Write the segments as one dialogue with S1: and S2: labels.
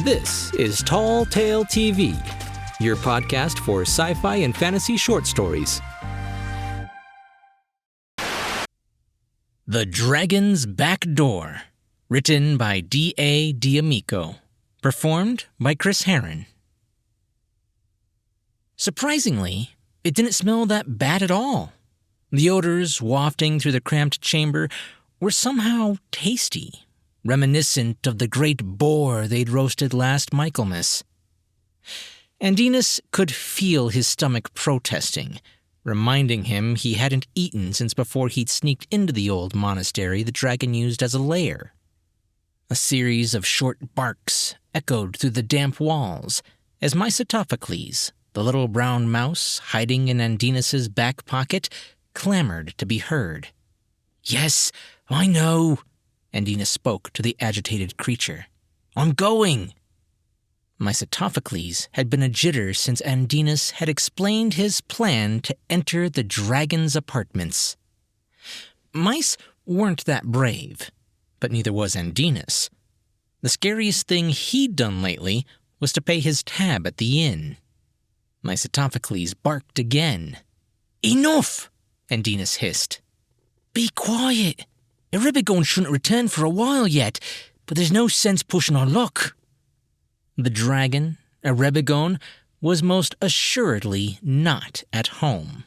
S1: This is Tall Tale TV, your podcast for sci-fi and fantasy short stories. The Dragon's Back Door, written by D.A. D'Amico, performed by Chris Herron. Surprisingly, it didn't smell that bad at all. The odors wafting through the cramped chamber were somehow tasty, reminiscent of the great boar they'd roasted last Michaelmas. Andinus could feel his stomach protesting, reminding him he hadn't eaten since before he'd sneaked into the old monastery the dragon used as a lair. A series of short barks echoed through the damp walls as Mysotophocles, the little brown mouse hiding in Andinus's back pocket, clamored to be heard. "Yes, I know," Andinus spoke to the agitated creature. "I'm going." Mysotophocles had been a jitter since Andinus had explained his plan to enter the dragon's apartments. Mice weren't that brave, but neither was Andinus. The scariest thing he'd done lately was to pay his tab at the inn. Mysotophocles barked again. "Enough!" Andinus hissed. "Be quiet. Erebigone shouldn't return for a while yet, but there's no sense pushing our luck." The dragon, Erebigone, was most assuredly not at home.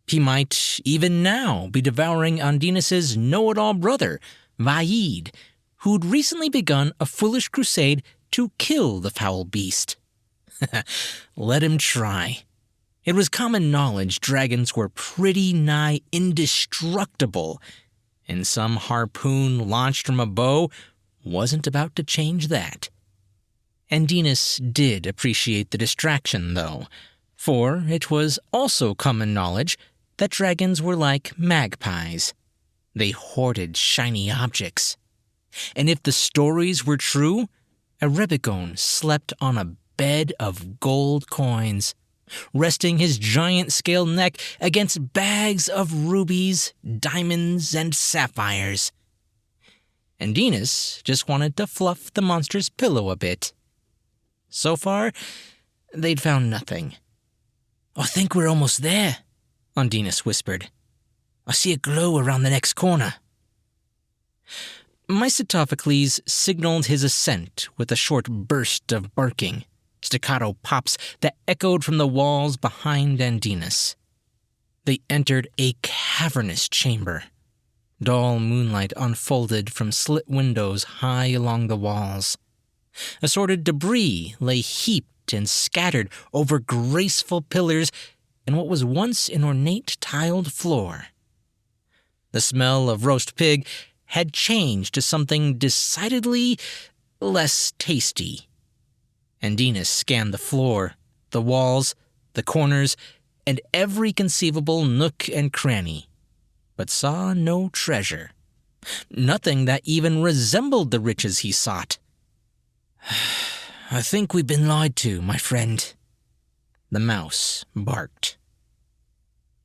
S1: He might, even now, be devouring Andinus's know-it-all brother, Vaid, who'd recently begun a foolish crusade to kill the foul beast. Let him try. It was common knowledge dragons were pretty nigh indestructible, and some harpoon launched from a bow wasn't about to change that. Andinus did appreciate the distraction, though, for it was also common knowledge that dragons were like magpies. They hoarded shiny objects. And if the stories were true, Erebigone slept on a bed of gold coins, resting his giant-scale neck against bags of rubies, diamonds, and sapphires. Andinus just wanted to fluff the monster's pillow a bit. So far, they'd found nothing. "I think we're almost there," Andinus whispered. "I see a glow around the next corner." Mysotophocles signaled his assent with a short burst of barking, staccato pops that echoed from the walls behind Andinus. They entered a cavernous chamber. Dull moonlight unfolded from slit windows high along the walls. Assorted debris lay heaped and scattered over graceful pillars and what was once an ornate tiled floor. The smell of roast pig had changed to something decidedly less tasty. Andinus scanned the floor, the walls, the corners, and every conceivable nook and cranny, but saw no treasure. Nothing that even resembled the riches he sought. "I think we've been lied to, my friend," the mouse barked.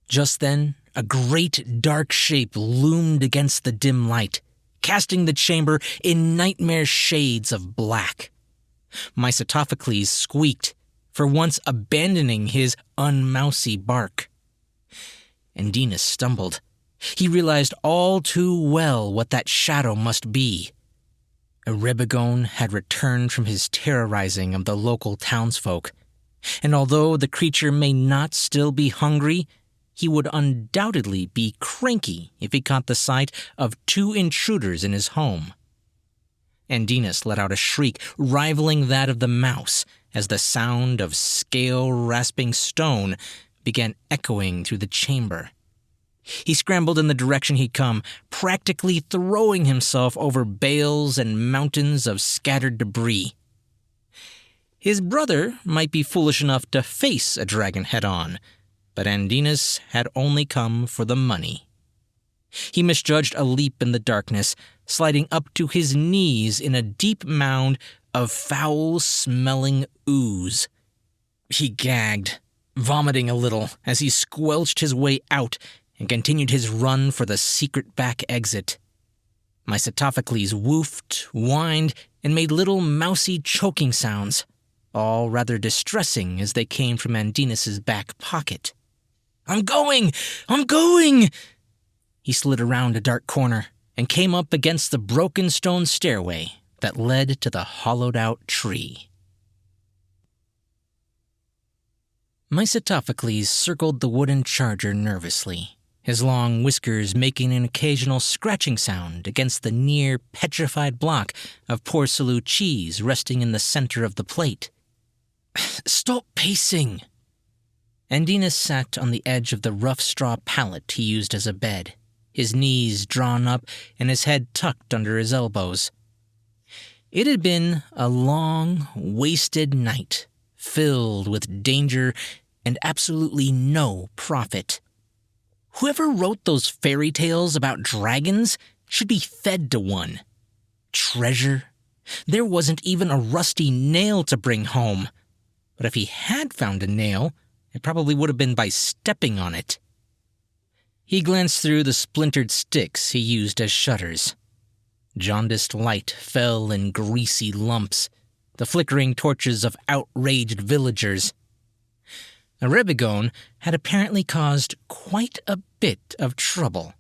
S1: Just then, a great dark shape loomed against the dim light, casting the chamber in nightmare shades of black. Mysotophocles squeaked, for once abandoning his unmousy bark. Andinus stumbled. He realized all too well what that shadow must be. Erebigone had returned from his terrorizing of the local townsfolk, and although the creature may not still be hungry, he would undoubtedly be cranky if he caught the sight of two intruders in his home. Andinus let out a shriek rivaling that of the mouse as the sound of scale-rasping stone began echoing through the chamber. He scrambled in the direction he'd come, practically throwing himself over bales and mountains of scattered debris. His brother might be foolish enough to face a dragon head-on, but Andinus had only come for the money. He misjudged a leap in the darkness, sliding up to his knees in a deep mound of foul-smelling ooze. He gagged, vomiting a little as he squelched his way out and continued his run for the secret back exit. Mysotophocles woofed, whined, and made little mousy choking sounds, all rather distressing as they came from Andinus's back pocket. "I'm going! I'm going!" He slid around a dark corner and came up against the broken stone stairway that led to the hollowed-out tree. Mycetophocles circled the wooden charger nervously, his long whiskers making an occasional scratching sound against the near-petrified block of Port-Salut cheese resting in the center of the plate. "Stop pacing!" Andinus sat on the edge of the rough straw pallet he used as a bed, his knees drawn up and his head tucked under his elbows. It had been a long, wasted night, filled with danger and absolutely no profit. Whoever wrote those fairy tales about dragons should be fed to one. Treasure? There wasn't even a rusty nail to bring home. But if he had found a nail, it probably would have been by stepping on it. He glanced through the splintered sticks he used as shutters. Jaundiced light fell in greasy lumps, the flickering torches of outraged villagers. A rebigone had apparently caused quite a bit of trouble.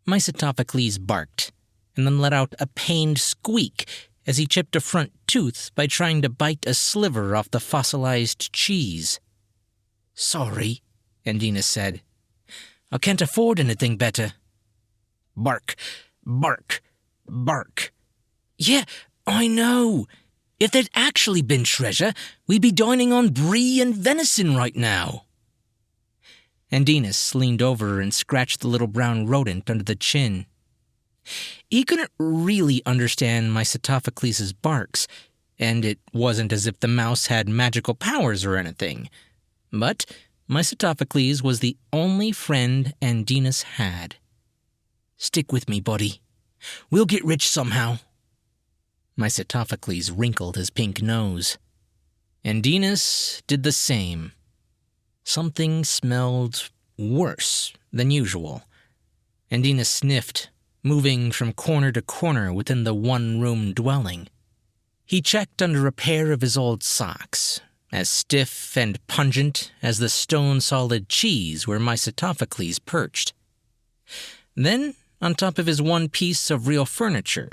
S1: Mycetophocles barked, and then let out a pained squeak as he chipped a front tooth by trying to bite a sliver off the fossilized cheese. "Sorry," Andinus said. "I can't afford anything better." "Bark, bark, bark." "Yeah, I know. If there'd actually been treasure, we'd be dining on brie and venison right now." Andinus leaned over and scratched the little brown rodent under the chin. He couldn't really understand Mycetophocles' barks, and it wasn't as if the mouse had magical powers or anything. But Mycetophocles was the only friend Andinus had. "Stick with me, buddy. We'll get rich somehow." Mycetophocles wrinkled his pink nose. Andinus did the same. Something smelled worse than usual. Andinus sniffed, moving from corner to corner within the one-room dwelling. He checked under a pair of his old socks, as stiff and pungent as the stone-solid cheese where Mycetophocles perched. Then, on top of his one piece of real furniture,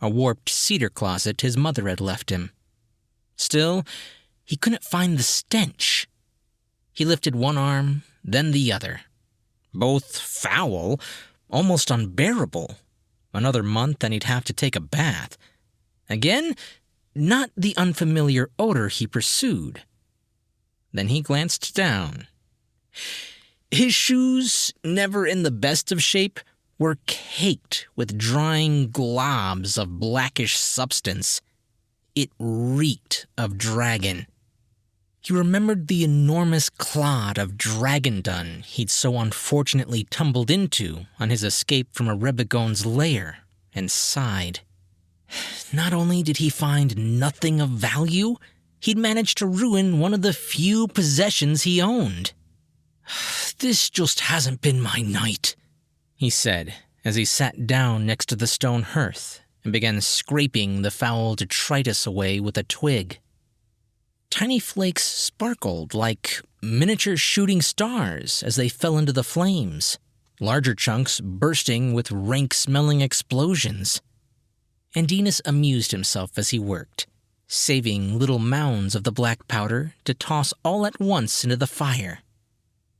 S1: a warped cedar closet his mother had left him. Still, he couldn't find the stench. He lifted one arm, then the other. Both foul, almost unbearable. Another month and he'd have to take a bath. Again, not the unfamiliar odor he pursued. Then he glanced down. His shoes, never in the best of shape, were caked with drying globs of blackish substance. It reeked of dragon. He remembered the enormous clod of dragon dung he'd so unfortunately tumbled into on his escape from a rebigone's lair, and sighed. Not only did he find nothing of value, he'd managed to ruin one of the few possessions he owned. "This just hasn't been my night," he said, as he sat down next to the stone hearth and began scraping the foul detritus away with a twig. Tiny flakes sparkled like miniature shooting stars as they fell into the flames, larger chunks bursting with rank-smelling explosions. Andinus amused himself as he worked, saving little mounds of the black powder to toss all at once into the fire.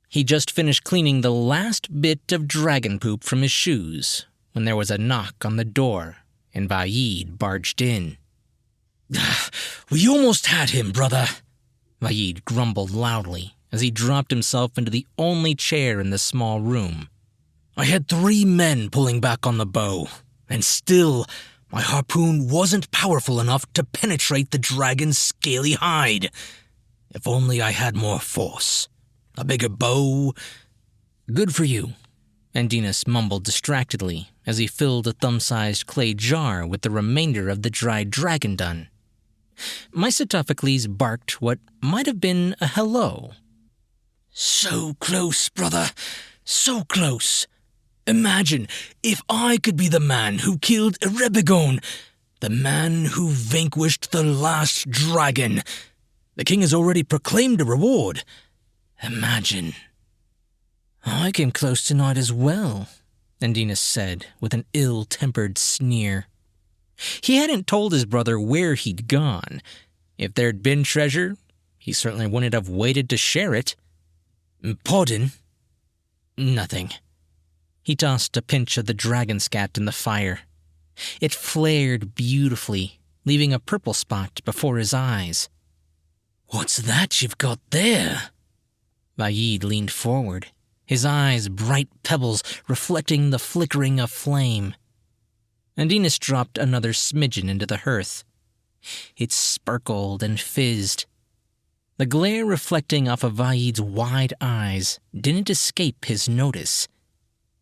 S1: He just finished cleaning the last bit of dragon poop from his shoes when there was a knock on the door and Vaid barged in. "We almost had him, brother," Vaid grumbled loudly as he dropped himself into the only chair in the small room. "I had 3 men pulling back on the bow, and still my harpoon wasn't powerful enough to penetrate the dragon's scaly hide. If only I had more force. A bigger bow." "Good for you," Andinus mumbled distractedly as he filled a thumb-sized clay jar with the remainder of the dried dragon dung. Mycetophocles barked what might have been a hello. "So close, brother, so close. Imagine if I could be the man who killed Erebigone. The man who vanquished the last dragon. The king has already proclaimed a reward. Imagine. I came close tonight as well, Andinus said with an ill-tempered sneer. He hadn't told his brother where he'd gone. If there'd been treasure, he certainly wouldn't have waited to share it. Pardon? Nothing. He tossed a pinch of the dragon scat in the fire. It flared beautifully, leaving a purple spot before his eyes. What's that you've got there? Vaid leaned forward, his eyes bright pebbles reflecting the flickering of flame. Andinus dropped another smidgen into the hearth. It sparkled and fizzed. The glare reflecting off of Vaid's wide eyes didn't escape his notice.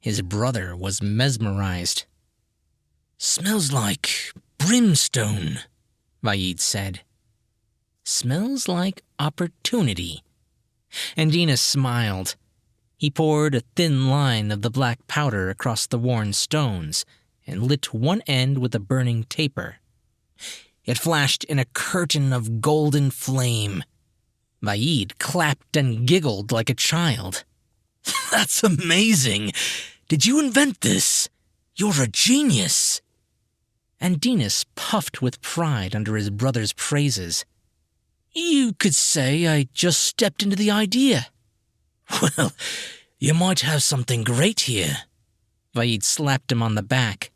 S1: His brother was mesmerized. Smells like brimstone, Vaid said. Smells like opportunity. Andinus smiled. He poured a thin line of the black powder across the worn stones and lit one end with a burning taper. It flashed in a curtain of golden flame. Vaid clapped and giggled like a child. That's amazing! Did you invent this? You're a genius! Andinus puffed with pride under his brother's praises. You could say I just stepped into the idea. Well, you might have something great here. Vaid slapped him on the back.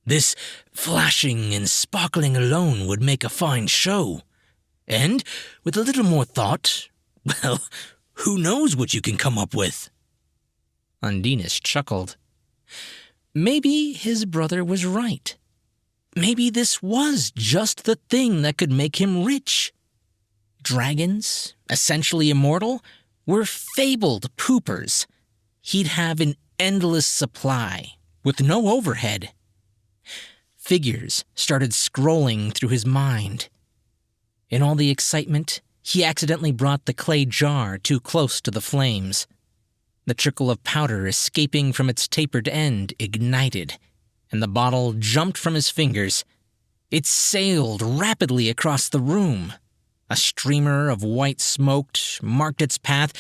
S1: This flashing and sparkling alone would make a fine show. And, with a little more thought, well, who knows what you can come up with? Andinus chuckled. Maybe his brother was right. Maybe this was just the thing that could make him rich. Dragons, essentially immortal, were fabled poopers. He'd have an endless supply, with no overhead. Figures started scrolling through his mind. In all the excitement, he accidentally brought the clay jar too close to the flames. The trickle of powder escaping from its tapered end ignited, and the bottle jumped from his fingers. It sailed rapidly across the room. A streamer of white smoke marked its path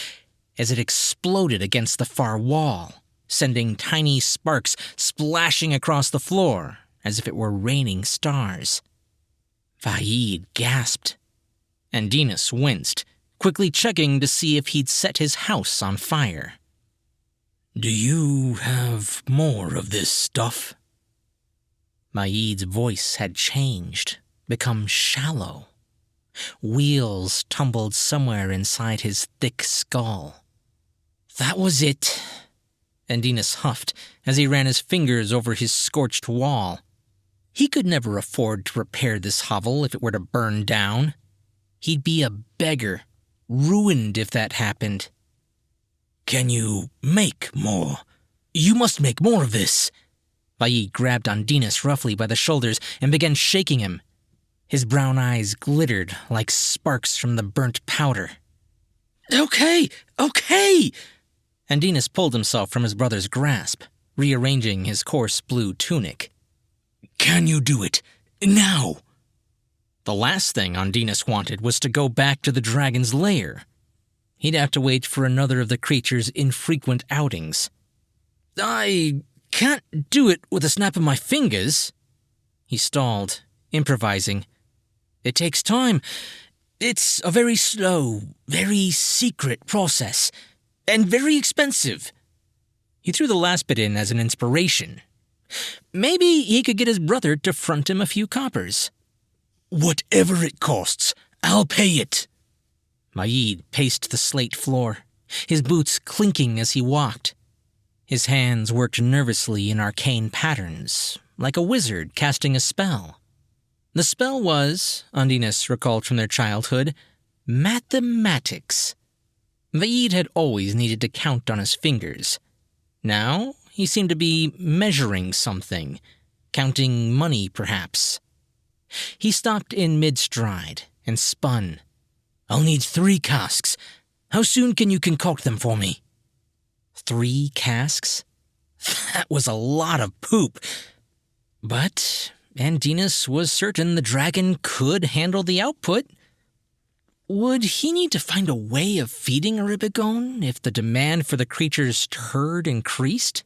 S1: as it exploded against the far wall, sending tiny sparks splashing across the floor as if it were raining stars. Vaid gasped. Andinus winced, quickly checking to see if he'd set his house on fire. Do you have more of this stuff? Vaid's voice had changed, become shallow. Wheels tumbled somewhere inside his thick skull. That was it, Andinus huffed as he ran his fingers over his scorched wall. He could never afford to repair this hovel if it were to burn down. He'd be a beggar, ruined if that happened. Can you make more? You must make more of this. Vaid grabbed Andinus roughly by the shoulders and began shaking him. His brown eyes glittered like sparks from the burnt powder. Okay! Andinus pulled himself from his brother's grasp, rearranging his coarse blue tunic. Can you do it? Now! The last thing Andinus wanted was to go back to the dragon's lair. He'd have to wait for another of the creature's infrequent outings. I can't do it with a snap of my fingers. He stalled, improvising. It takes time. It's a very slow, very secret process, and very expensive. He threw the last bit in as an inspiration. Maybe he could get his brother to front him a few coppers. Whatever it costs, I'll pay it. Vaid paced the slate floor, his boots clinking as he walked. His hands worked nervously in arcane patterns, like a wizard casting a spell. The spell was, Andinus recalled from their childhood, mathematics. Vaid had always needed to count on his fingers. Now he seemed to be measuring something, counting money perhaps. He stopped in mid-stride and spun. I'll need 3 casks. How soon can you concoct them for me? 3 casks? That was a lot of poop. But Andinus was certain the dragon could handle the output. Would he need to find a way of feeding Eribigone if the demand for the creature's herd increased?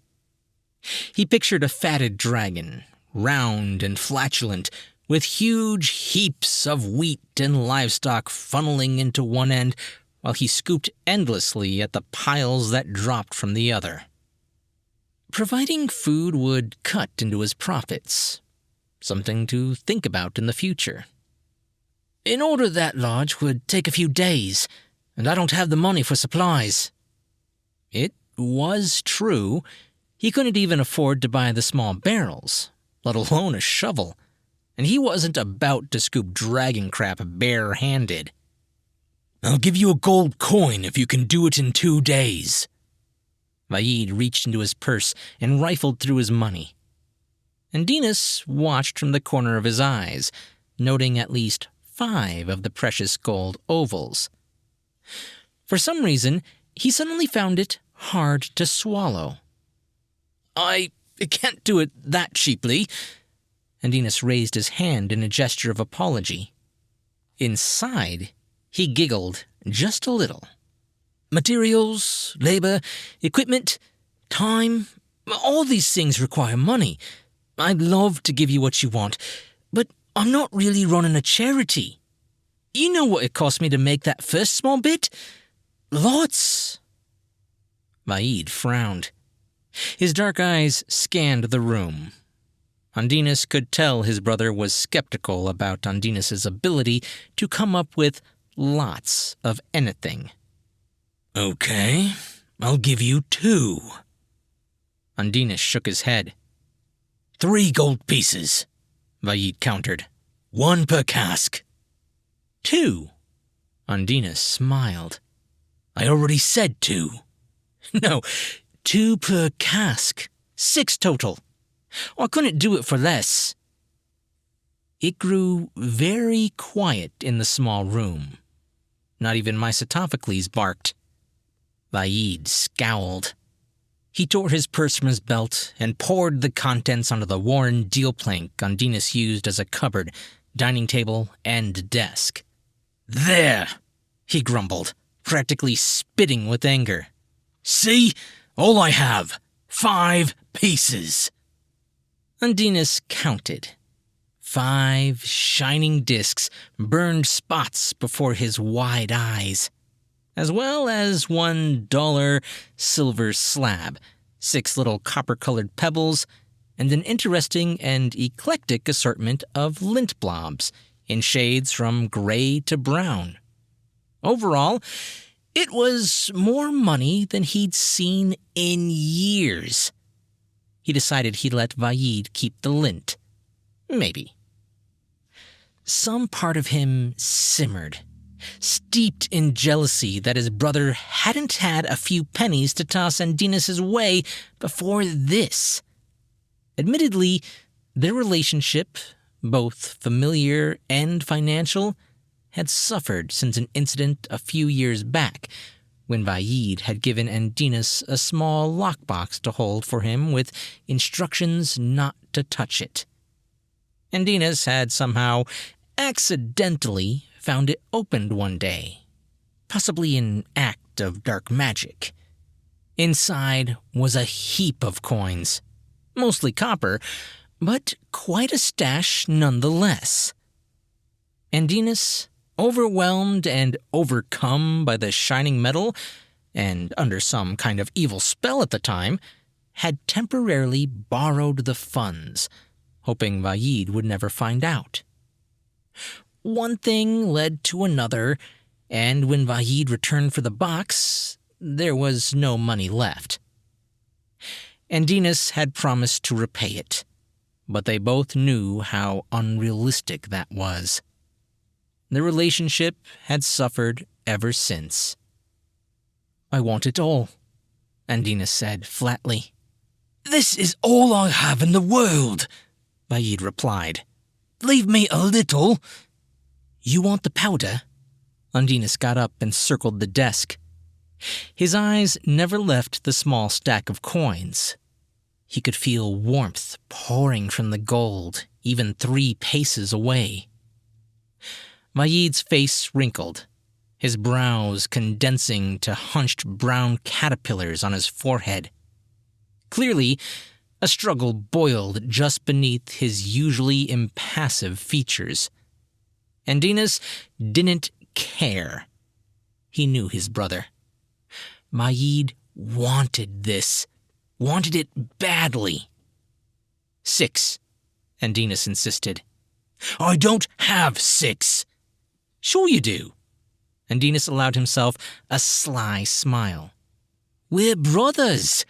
S1: He pictured a fatted dragon, round and flatulent, with huge heaps of wheat and livestock funneling into one end, while he scooped endlessly at the piles that dropped from the other. Providing food would cut into his profits, something to think about in the future. In order that large would take a few days, and I don't have the money for supplies. It was true. He couldn't even afford to buy the small barrels, let alone a shovel, and he wasn't about to scoop dragon crap bare-handed. I'll give you a gold coin if you can do it in 2 days. Vaid reached into his purse and rifled through his money. Andinus watched from the corner of his eyes, noting at least 5 of the precious gold ovals. For some reason, he suddenly found it hard to swallow. I can't do it that cheaply. Andinus raised his hand in a gesture of apology. Inside, he giggled just a little. Materials, labor, equipment, time, all these things require money. I'd love to give you what you want, but I'm not really running a charity. You know what it cost me to make that first small bit? Lots. Vaid frowned. His dark eyes scanned the room. Andinus could tell his brother was skeptical about Andinus's ability to come up with lots of anything. Okay, I'll give you 2. Andinus shook his head. 3 gold pieces, Vaid countered. 1 per cask. 2. Andinus smiled. I already said 2. No, 2 per cask. 6 total. I couldn't do it for less. It grew very quiet in the small room. Not even Mysotophocles barked. Vaid scowled. He tore his purse from his belt and poured the contents onto the worn deal plank Andinus used as a cupboard, dining table, and desk. There, he grumbled, practically spitting with anger. See? All I have. 5 pieces. Andinus counted. 5 shining discs burned spots before his wide eyes, as well as $1 silver slab, 6 little copper-colored pebbles, and an interesting and eclectic assortment of lint blobs in shades from gray to brown. Overall, it was more money than he'd seen in years. He decided he'd let Vaid keep the lint. Maybe. Some part of him simmered, steeped in jealousy that his brother hadn't had a few pennies to toss Andinus's way before this. Admittedly, their relationship, both familiar and financial, had suffered since an incident a few years back, when Vaid had given Andinus a small lockbox to hold for him with instructions not to touch it. Andinus had somehow accidentally found it opened one day, possibly an act of dark magic. Inside was a heap of coins, mostly copper, but quite a stash nonetheless. Andinus, overwhelmed and overcome by the shining metal, and under some kind of evil spell at the time, had temporarily borrowed the funds, hoping Vaid would never find out. One thing led to another, and when Vaid returned for the box, there was no money left. Andinus had promised to repay it, but they both knew how unrealistic that was. The relationship had suffered ever since. I want it all, Andinus said flatly. This is all I have in the world, Vaid replied. Leave me a little. You want the powder? Andinus got up and circled the desk. His eyes never left the small stack of coins. He could feel warmth pouring from the gold, even 3 paces away. Vaid's face wrinkled, his brows condensing to hunched brown caterpillars on his forehead. Clearly, a struggle boiled just beneath his usually impassive features. And Dinas didn't care. He knew his brother. Vaid wanted this, wanted it badly. 6, Dinas insisted. I don't have 6. Sure you do. Dinas allowed himself a sly smile. We're brothers.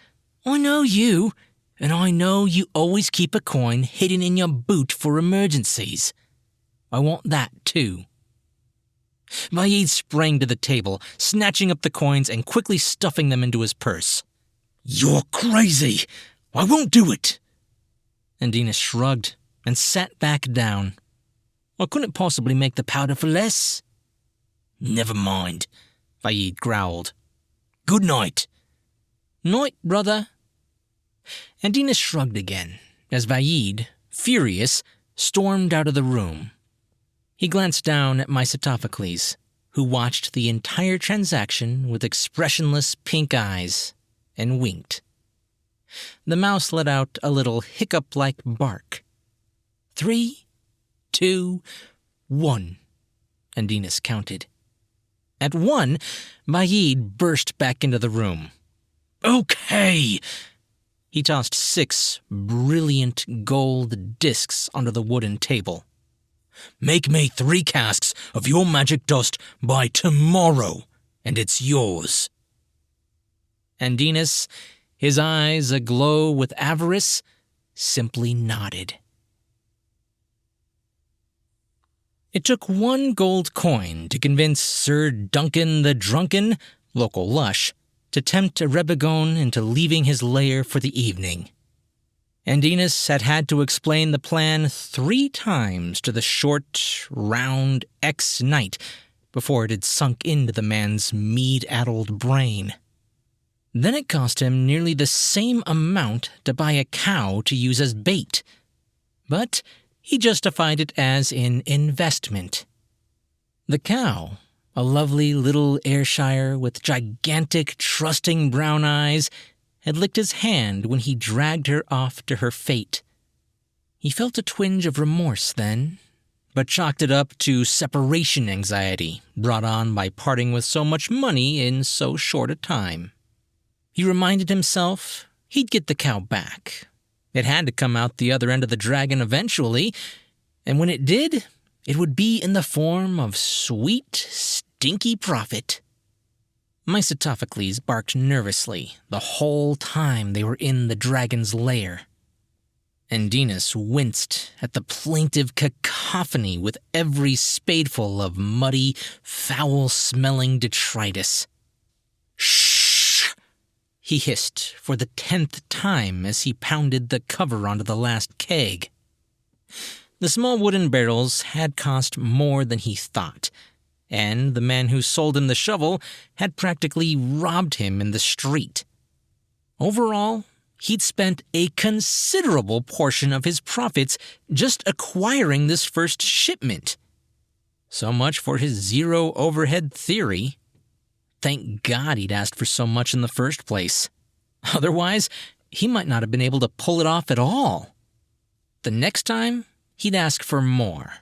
S1: I know you, and I know you always keep a coin hidden in your boot for emergencies. I want that too. Vaid sprang to the table, snatching up the coins and quickly stuffing them into his purse. You're crazy! I won't do it! Dinas shrugged and sat back down. I couldn't possibly make the powder for less. Never mind, Vaid growled. Good night. Night, brother. Dinas shrugged again, as Vaid, furious, stormed out of the room. He glanced down at Mysotophocles, who watched the entire transaction with expressionless pink eyes, and winked. The mouse let out a little hiccup-like bark. 3, 2, 1, Dinas counted. At 1, Vaid burst back into the room. Okay! He tossed 6 brilliant gold discs onto the wooden table. Make me 3 casks of your magic dust by tomorrow, and it's yours. Dinas, his eyes aglow with avarice, simply nodded. It took 1 gold coin to convince Sir Duncan the Drunken, local lush, to tempt a Rebegon into leaving his lair for the evening. Dinas had to explain the plan 3 times to the short, round ex-knight before it had sunk into the man's mead-addled brain. Then it cost him nearly the same amount to buy a cow to use as bait. But he justified it as an investment. The cow, a lovely little Ayrshire with gigantic, trusting brown eyes, had licked his hand when he dragged her off to her fate. He felt a twinge of remorse then, but chalked it up to separation anxiety brought on by parting with so much money in so short a time. He reminded himself he'd get the cow back. It had to come out the other end of the dragon eventually, and when it did, it would be in the form of sweet, stinky profit. Mysotophocles barked nervously the whole time they were in the dragon's lair. Dinas winced at the plaintive cacophony with every spadeful of muddy, foul-smelling detritus. Shh! He hissed for the 10th time as he pounded the cover onto the last keg. The small wooden barrels had cost more than he thought, and the man who sold him the shovel had practically robbed him in the street. Overall, he'd spent a considerable portion of his profits just acquiring this first shipment. So much for his zero overhead theory. Thank God he'd asked for so much in the first place. Otherwise, he might not have been able to pull it off at all. The next time, he'd ask for more.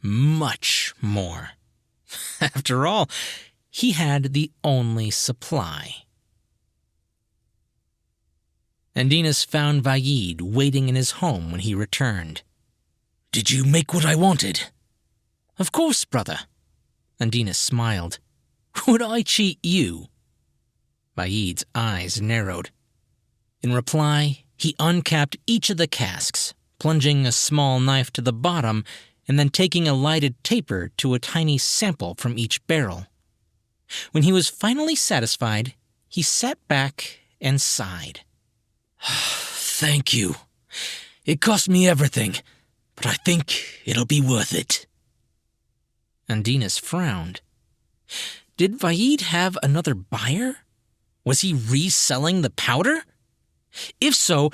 S1: Much more. After all, he had the only supply. Dinas found Vaid waiting in his home when he returned. Did you make what I wanted? Of course, brother. Dinas smiled. Would I cheat you? Vaid's eyes narrowed. In reply, he uncapped each of the casks, plunging a small knife to the bottom and then taking a lighted taper to a tiny sample from each barrel. When he was finally satisfied, he sat back and sighed. Thank you. It cost me everything, but I think it'll be worth it. Dinas frowned. Did Vaid have another buyer? Was he reselling the powder? If so,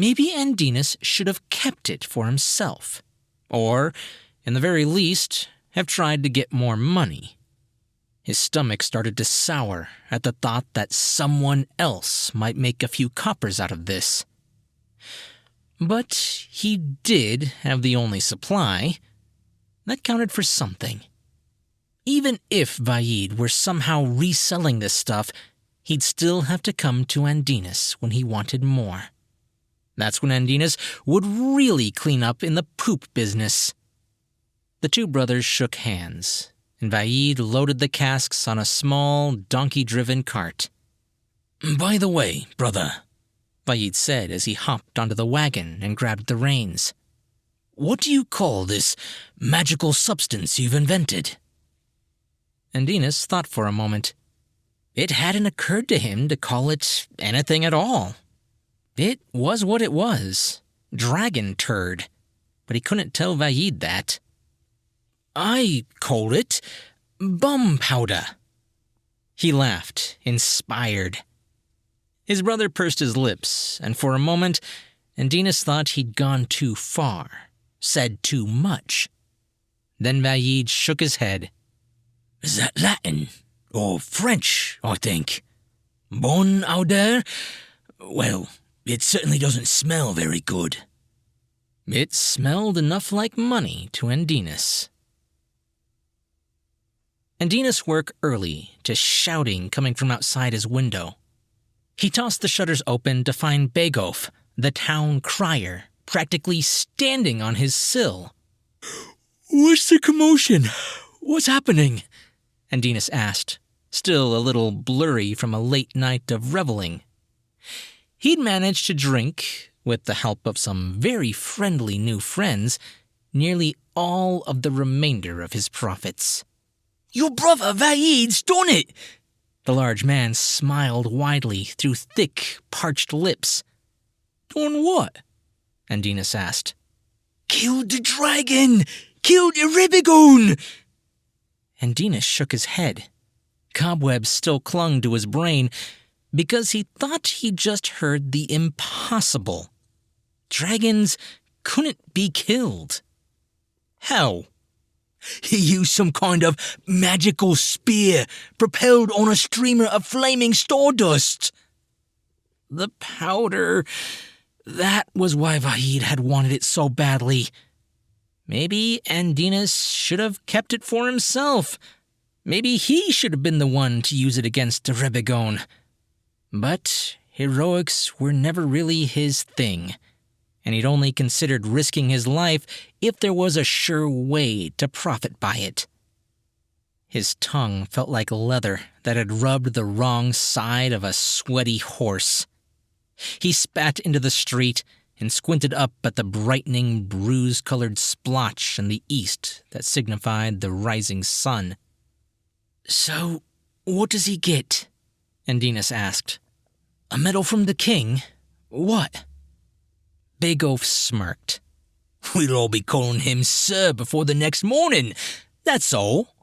S1: maybe Andinus should have kept it for himself, or, in the very least, have tried to get more money. His stomach started to sour at the thought that someone else might make a few coppers out of this. But he did have the only supply. That counted for something. Even if Vaid were somehow reselling this stuff, he'd still have to come to Andinus when he wanted more. That's when Andinus would really clean up in the poop business. The two brothers shook hands, and Vaid loaded the casks on a small, donkey-driven cart. "By the way, brother," Vaid said as he hopped onto the wagon and grabbed the reins, "what do you call this magical substance you've invented?" Andinus thought for a moment. It hadn't occurred to him to call it anything at all. It was what it was, dragon turd, but he couldn't tell Vaid that. "I call it bum powder." He laughed, inspired. His brother pursed his lips, and for a moment, Andinus thought he'd gone too far, said too much. Then Vaid shook his head. "Is that Latin? Or French, I think. Bon odeur? Well, it certainly doesn't smell very good." It smelled enough like money to Andinus. Andinus woke early to shouting coming from outside his window. He tossed the shutters open to find Begof, the town crier, practically standing on his sill. "What's the commotion? What's happening?" Andinus asked, still a little blurry from a late night of reveling. He'd managed to drink, with the help of some very friendly new friends, nearly all of the remainder of his profits. "Your brother Vaid's done it!" The large man smiled widely through thick, parched lips. "Done what?" Andinus asked. "Killed the dragon! Killed Erebegon!" Andinus shook his head. Cobwebs still clung to his brain because he thought he'd just heard the impossible. Dragons couldn't be killed. How? "He used some kind of magical spear propelled on a streamer of flaming stardust." The powder. That was why Vaid had wanted it so badly. Maybe Andinus should have kept it for himself. Maybe he should have been the one to use it against Erebegon. But heroics were never really his thing, and he'd only considered risking his life if there was a sure way to profit by it. His tongue felt like leather that had rubbed the wrong side of a sweaty horse. He spat into the street and squinted up at the brightening, bruise-colored splotch in the east that signified the rising sun. "So, what does he get?" Andinus asked. "A medal from the king? What?" Begof smirked. "We'll all be calling him Sir before the next morning, that's all."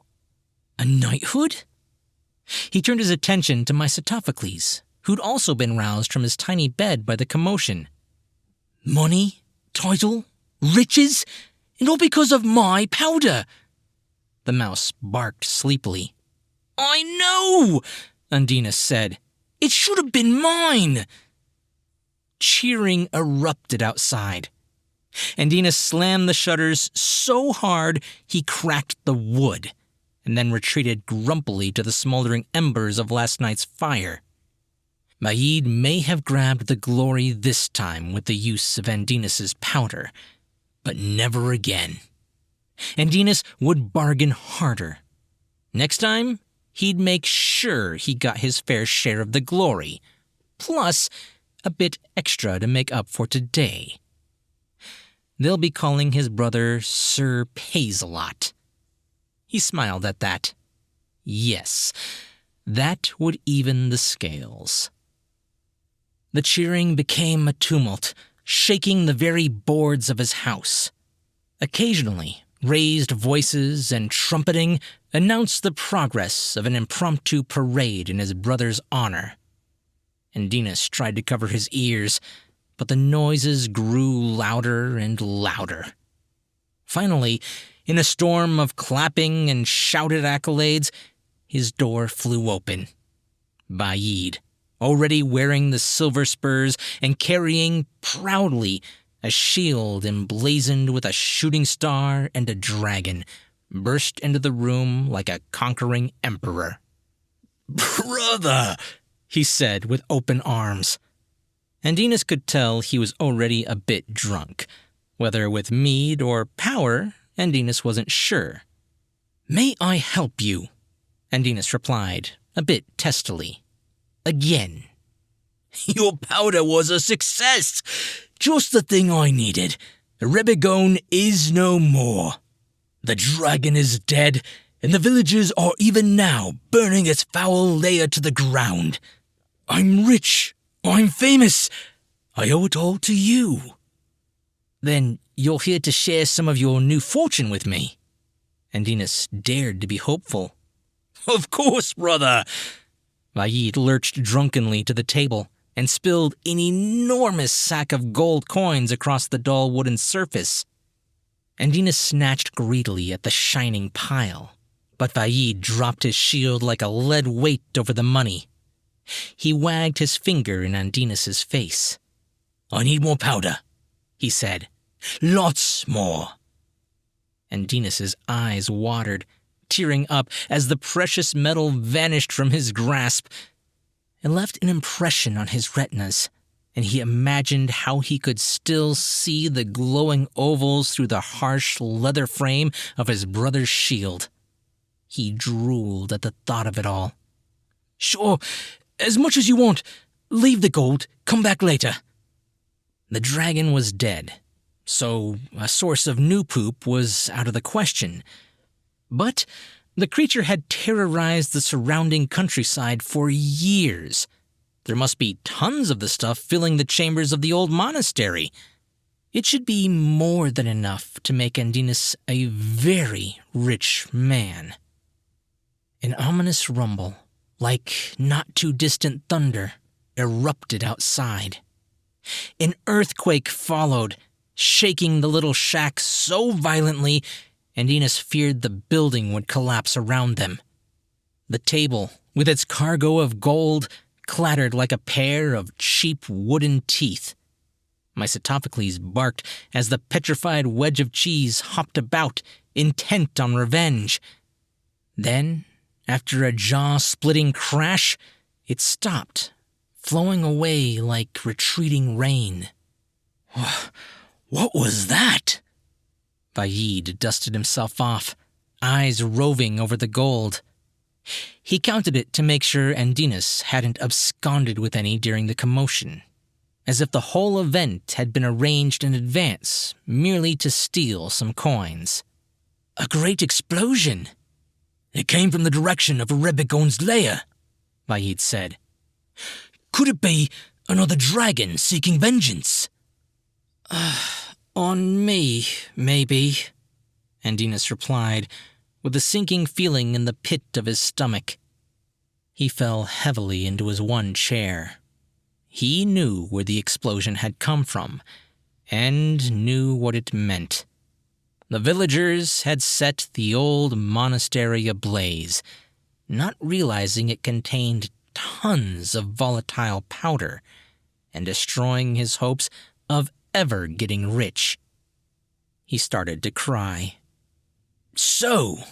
S1: "A knighthood?" He turned his attention to Mysotophocles, who'd also been roused from his tiny bed by the commotion. "Money, title, riches, and all because of my powder." The mouse barked sleepily. "I know," Andinus said. "It should have been mine." Cheering erupted outside. Andinus slammed the shutters so hard he cracked the wood, and then retreated grumpily to the smoldering embers of last night's fire. Vaid may have grabbed the glory this time with the use of Andinus's powder, but never again. Andinus would bargain harder. Next time, he'd make sure he got his fair share of the glory, plus a bit extra to make up for today. They'll be calling his brother Sir Pays-a-Lot. He smiled at that. Yes, that would even the scales. The cheering became a tumult, shaking the very boards of his house. Occasionally, raised voices and trumpeting announced the progress of an impromptu parade in his brother's honor. Andinus tried to cover his ears, but the noises grew louder and louder. Finally, in a storm of clapping and shouted accolades, his door flew open. Vaid, already wearing the silver spurs and carrying proudly a shield emblazoned with a shooting star and a dragon, burst into the room like a conquering emperor. "Brother," he said with open arms. Andinus could tell he was already a bit drunk. Whether with mead or power, Andinus wasn't sure. "May I help you?" Andinus replied, a bit testily. "Again." "Your powder was a success! Just the thing I needed. The Rebegone is no more. The dragon is dead, and the villagers are even now burning its foul lair to the ground. I'm rich. I'm famous. I owe it all to you." "Then you're here to share some of your new fortune with me?" Andinus dared to be hopeful. "Of course, brother." Vaid lurched drunkenly to the table and spilled an enormous sack of gold coins across the dull wooden surface. Andinus snatched greedily at the shining pile, but Vaid dropped his shield like a lead weight over the money. He wagged his finger in Andinus's face. "I need more powder," he said. "Lots more." Andinus's eyes watered, tearing up as the precious metal vanished from his grasp. It left an impression on his retinas, and he imagined how he could still see the glowing ovals through the harsh leather frame of his brother's shield. He drooled at the thought of it all. "Sure, as much as you want. Leave the gold. Come back later." The dragon was dead, so a source of new poop was out of the question. But the creature had terrorized the surrounding countryside for years. There must be tons of the stuff filling the chambers of the old monastery. It should be more than enough to make Andinus a very rich man. An ominous rumble, like not-too-distant thunder, erupted outside. An earthquake followed, shaking the little shack so violently Andinus feared the building would collapse around them. The table, with its cargo of gold, clattered like a pair of cheap wooden teeth. Misotophocles barked as the petrified wedge of cheese hopped about, intent on revenge. Then, after a jaw-splitting crash, it stopped, flowing away like retreating rain. "What was that?" Vaid dusted himself off, eyes roving over the gold. He counted it to make sure Andinus hadn't absconded with any during the commotion, as if the whole event had been arranged in advance merely to steal some coins. "A great explosion. It came from the direction of a Rebegone's lair," Vaid said. "Could it be another dragon seeking vengeance?" "On me, maybe," Andinus replied, with a sinking feeling in the pit of his stomach. He fell heavily into his one chair. He knew where the explosion had come from, and knew what it meant. The villagers had set the old monastery ablaze, not realizing it contained tons of volatile powder, and destroying his hopes of ever getting rich. He started to cry. "So,"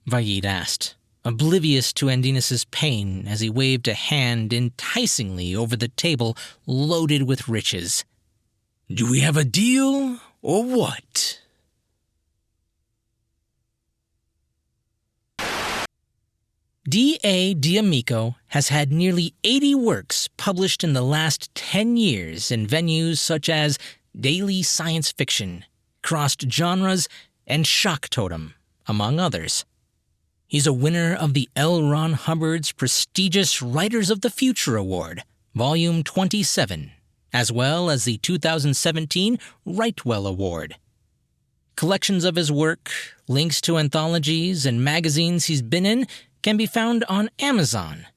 S1: Vaid asked, oblivious to Andinus's pain as he waved a hand enticingly over the table loaded with riches, "do we have a deal, or what?" D.A. D'Amico has had nearly 80 works published in the last 10 years in venues such as daily science fiction, crossed genres, and shock totem, among others. He's a winner of the L. Ron Hubbard's prestigious Writers of the Future Award, Volume 27, as well as the 2017 Wrightwell Award. Collections of his work, links to anthologies and magazines he's been in, can be found on Amazon.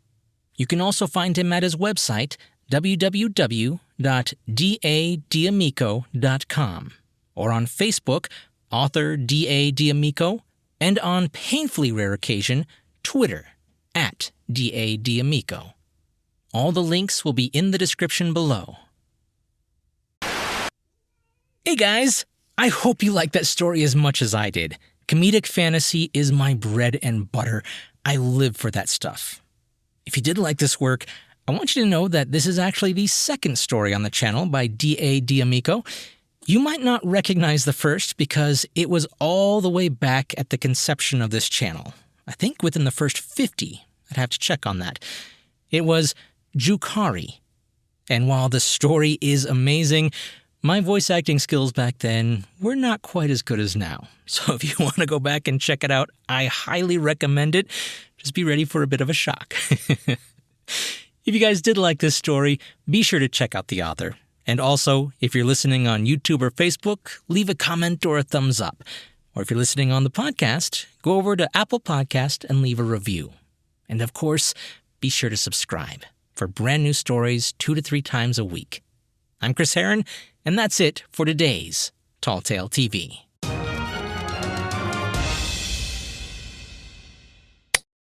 S1: You can also find him at his website, www.dadamico.com, or on Facebook, author D.A. D'Amico, and on painfully rare occasion, Twitter, @D.A. D'Amico. All the links will be in the description below. Hey guys! I hope you liked that story as much as I did. Comedic fantasy is my bread and butter. I live for that stuff. If you did like this work, I want you to know that this is actually the second story on the channel by D.A. D'Amico. You might not recognize the first because it was all the way back at the conception of this channel. I think within the first 50. I'd have to check on that. It was Jucarii. And while the story is amazing, my voice acting skills back then were not quite as good as now. So if you want to go back and check it out, I highly recommend it. Just be ready for a bit of a shock. If you guys did like this story, be sure to check out the author. And also, if you're listening on YouTube or Facebook, leave a comment or a thumbs up. Or if you're listening on the podcast, go over to Apple Podcast and leave a review. And of course, be sure to subscribe for brand new stories 2 to 3 times a week. I'm Chris Herron, and that's it for today's Tall Tale TV.